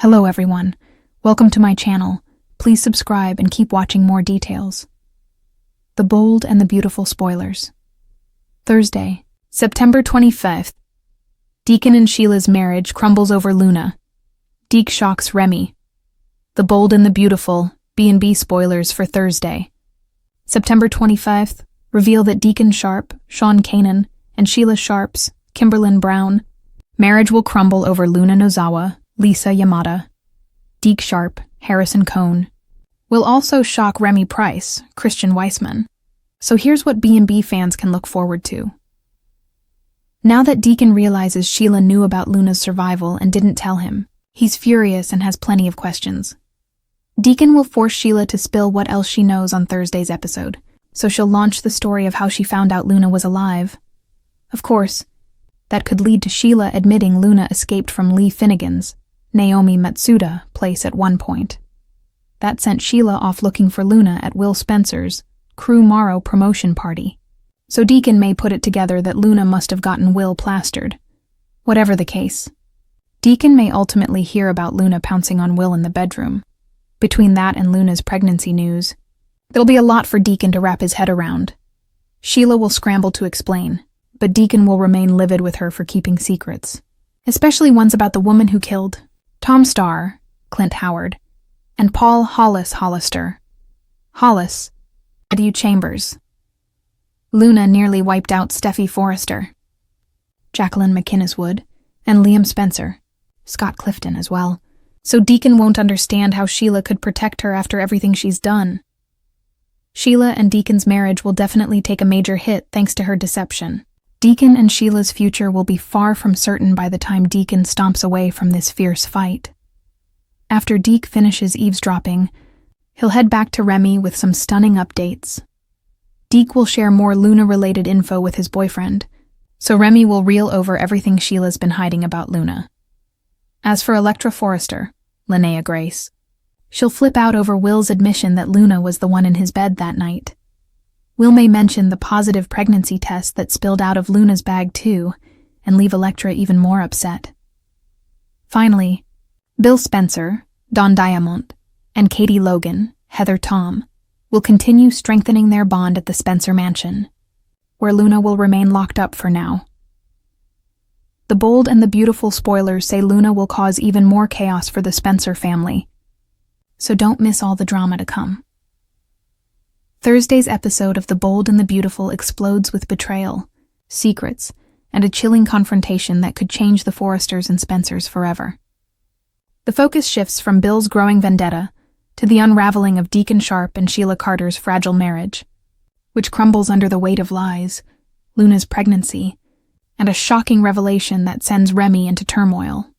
Hello everyone, welcome to my channel. Please subscribe and keep watching more details. The Bold and the Beautiful spoilers. Thursday, September 25th. Deacon and Sheila's marriage crumbles over Luna. Deke shocks Remy. The Bold and the Beautiful, B&B spoilers for Thursday. September 25th, reveal that Deacon Sharp, Sean Kanan, and Sheila Sharp's, Kimberlyn Brown, marriage will crumble over Luna Nozawa, Lisa Yamada. Deke Sharp, Harrison Cohn, will also shock Remy Price, Christian Weissman. So here's what B&B fans can look forward to. Now that Deacon realizes Sheila knew about Luna's survival and didn't tell him, he's furious and has plenty of questions. Deacon will force Sheila to spill what else she knows on Thursday's episode, so she'll launch the story of how she found out Luna was alive. Of course, that could lead to Sheila admitting Luna escaped from Lee Finnegan's, Naomi Matsuda, place at one point. That sent Sheila off looking for Luna at Will Spencer's Crew Morrow promotion party. So Deacon may put it together that Luna must have gotten Will plastered. Whatever the case, Deacon may ultimately hear about Luna pouncing on Will in the bedroom. Between that and Luna's pregnancy news, there'll be a lot for Deacon to wrap his head around. Sheila will scramble to explain, but Deacon will remain livid with her for keeping secrets, especially ones about the woman who killed Tom Starr, Clint Howard, and Paul Hollister. Hollis, W. Chambers. Luna nearly wiped out Steffi Forrester, Jacqueline McInnes Wood, and Liam Spencer, Scott Clifton as well. So Deacon won't understand how Sheila could protect her after everything she's done. Sheila and Deacon's marriage will definitely take a major hit thanks to her deception. Deacon and Sheila's future will be far from certain by the time Deacon stomps away from this fierce fight. After Deke finishes eavesdropping, he'll head back to Remy with some stunning updates. Deke will share more Luna-related info with his boyfriend, so Remy will reel over everything Sheila's been hiding about Luna. As for Electra Forrester, Linnea Grace, she'll flip out over Will's admission that Luna was the one in his bed that night. Will may mention the positive pregnancy test that spilled out of Luna's bag too, and leave Electra even more upset. Finally, Bill Spencer, Don Diamont, and Katie Logan, Heather Tom, will continue strengthening their bond at the Spencer mansion, where Luna will remain locked up for now. The Bold and the Beautiful spoilers say Luna will cause even more chaos for the Spencer family, so don't miss all the drama to come. Thursday's episode of The Bold and the Beautiful explodes with betrayal, secrets, and a chilling confrontation that could change the Forresters and Spencers forever. The focus shifts from Bill's growing vendetta to the unraveling of Deacon Sharp and Sheila Carter's fragile marriage, which crumbles under the weight of lies, Luna's pregnancy, and a shocking revelation that sends Remy into turmoil.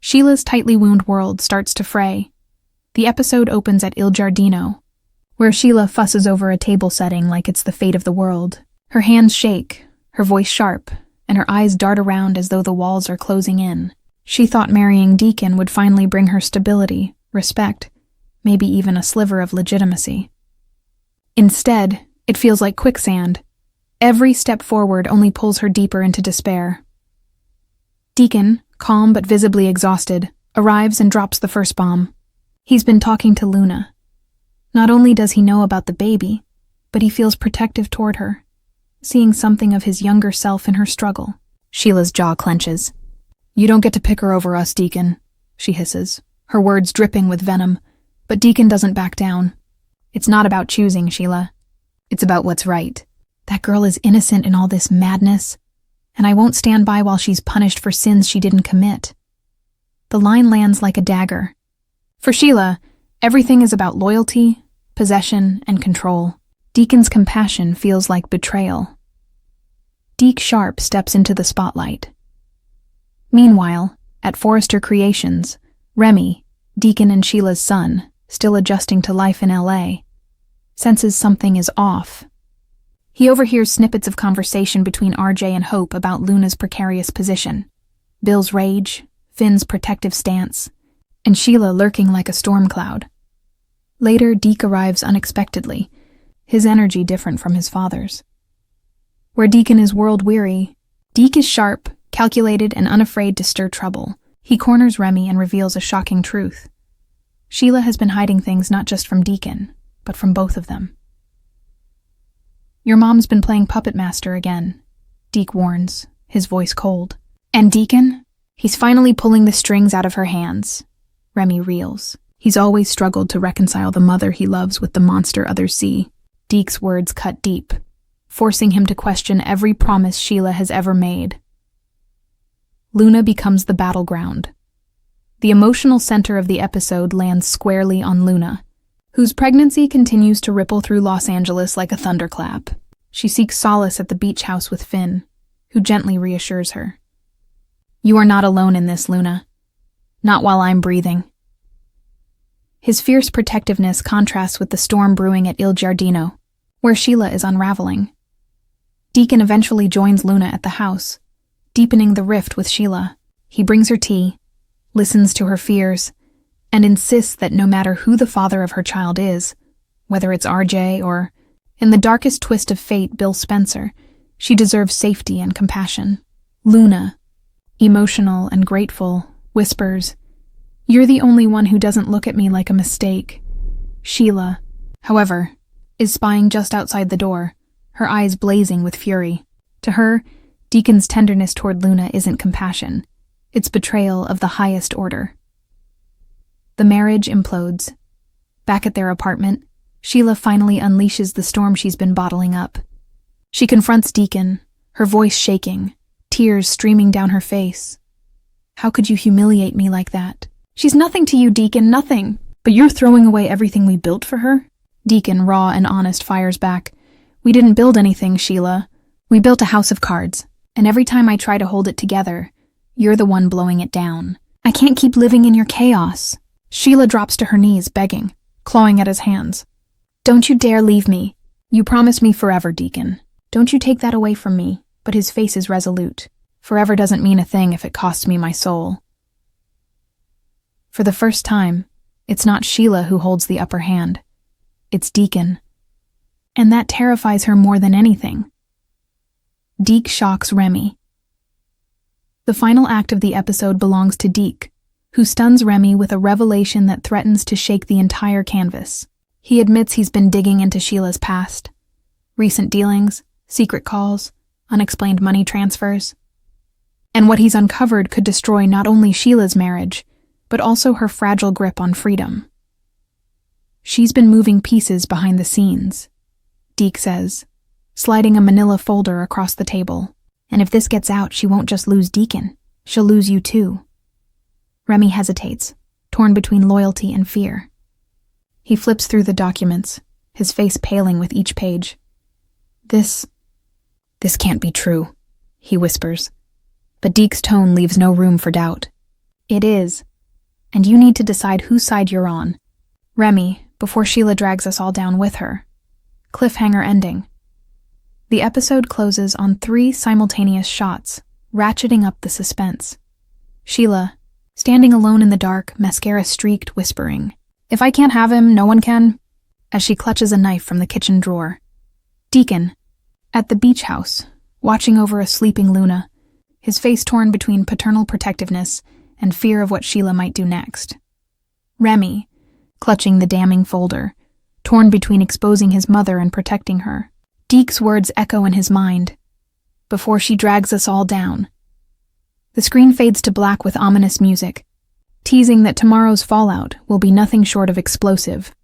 Sheila's tightly wound world starts to fray. The episode opens at Il Giardino, where Sheila fusses over a table setting like it's the fate of the world. Her hands shake, her voice sharp, and her eyes dart around as though the walls are closing in. She thought marrying Deacon would finally bring her stability, respect, maybe even a sliver of legitimacy. Instead, it feels like quicksand. Every step forward only pulls her deeper into despair. Deacon, calm but visibly exhausted, arrives and drops the first bomb. He's been talking to Luna. Not only does he know about the baby, but he feels protective toward her, seeing something of his younger self in her struggle. Sheila's jaw clenches. "You don't get to pick her over us, Deacon," she hisses, her words dripping with venom, but Deacon doesn't back down. "It's not about choosing, Sheila. It's about what's right. That girl is innocent in all this madness, and I won't stand by while she's punished for sins she didn't commit." The line lands like a dagger. For Sheila, everything is about loyalty, possession, and control. Deacon's compassion feels like betrayal. Deke Sharp steps into the spotlight. Meanwhile, at Forrester Creations, Remy, Deacon and Sheila's son, still adjusting to life in LA, senses something is off. He overhears snippets of conversation between RJ and Hope about Luna's precarious position, Bill's rage, Finn's protective stance, and Sheila lurking like a storm cloud. Later, Deke arrives unexpectedly, his energy different from his father's. Where Deacon is world-weary, Deke is sharp, calculated, and unafraid to stir trouble. He corners Remy and reveals a shocking truth. Sheila has been hiding things not just from Deacon, but from both of them. "Your mom's been playing puppet master again," Deke warns, his voice cold. "And Deacon? He's finally pulling the strings out of her hands." Remy reels. He's always struggled to reconcile the mother he loves with the monster others see. Deke's words cut deep, forcing him to question every promise Sheila has ever made. Luna becomes the battleground. The emotional center of the episode lands squarely on Luna, whose pregnancy continues to ripple through Los Angeles like a thunderclap. She seeks solace at the beach house with Finn, who gently reassures her. "You are not alone in this, Luna. Not while I'm breathing." His fierce protectiveness contrasts with the storm brewing at Il Giardino, where Sheila is unraveling. Deacon eventually joins Luna at the house, deepening the rift with Sheila. He brings her tea, listens to her fears, and insists that no matter who the father of her child is, whether it's RJ or, in the darkest twist of fate, Bill Spencer, she deserves safety and compassion. Luna, emotional and grateful, whispers, "You're the only one who doesn't look at me like a mistake." Sheila, however, is spying just outside the door, her eyes blazing with fury. To her, Deacon's tenderness toward Luna isn't compassion. It's betrayal of the highest order. The marriage implodes. Back at their apartment, Sheila finally unleashes the storm she's been bottling up. She confronts Deacon, her voice shaking, tears streaming down her face. "How could you humiliate me like that?" "She's nothing to you, Deacon, nothing. But you're throwing away everything we built for her?" Deacon, raw and honest, fires back. "We didn't build anything, Sheila. We built a house of cards, and every time I try to hold it together, you're the one blowing it down. I can't keep living in your chaos." Sheila drops to her knees, begging, clawing at his hands. "Don't you dare leave me. You promised me forever, Deacon. Don't you take that away from me." But his face is resolute. Forever doesn't mean a thing if it costs me my soul. For the first time, it's not Sheila who holds the upper hand. It's Deacon. And that terrifies her more than anything. Deke shocks Remy. The final act of the episode belongs to Deke, who stuns Remy with a revelation that threatens to shake the entire canvas. He admits he's been digging into Sheila's past. Recent dealings, secret calls, unexplained money transfers. And what he's uncovered could destroy not only Sheila's marriage, but also her fragile grip on freedom. "She's been moving pieces behind the scenes," Deke says, sliding a manila folder across the table. "And if this gets out, she won't just lose Deacon, she'll lose you too." Remy hesitates, torn between loyalty and fear. He flips through the documents, his face paling with each page. This can't be true," he whispers. But Deke's tone leaves no room for doubt. "It is, and you need to decide whose side you're on. Remy, before Sheila drags us all down with her." Cliffhanger ending. The episode closes on 3 simultaneous shots, ratcheting up the suspense. Sheila, standing alone in the dark, mascara-streaked, whispering, "If I can't have him, no one can," as she clutches a knife from the kitchen drawer. Deacon, at the beach house, watching over a sleeping Luna, his face torn between paternal protectiveness and fear of what Sheila might do next. Remy, clutching the damning folder, torn between exposing his mother and protecting her. Deke's words echo in his mind. "Before she drags us all down." The screen fades to black with ominous music, teasing that tomorrow's fallout will be nothing short of explosive.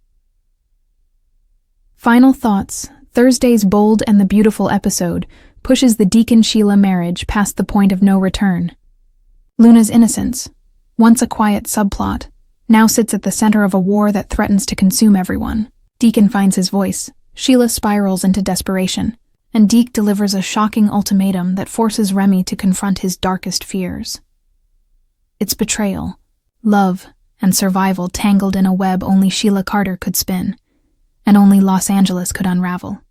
Final thoughts. Thursday's bold and the beautiful episode pushes the Deacon-Sheila marriage past the point of no return. Luna's innocence, once a quiet subplot, now sits at the center of a war that threatens to consume everyone. Deacon finds his voice, Sheila spirals into desperation, and Deke delivers a shocking ultimatum that forces Remy to confront his darkest fears. It's betrayal, love, and survival tangled in a web only Sheila Carter could spin, and only Los Angeles could unravel.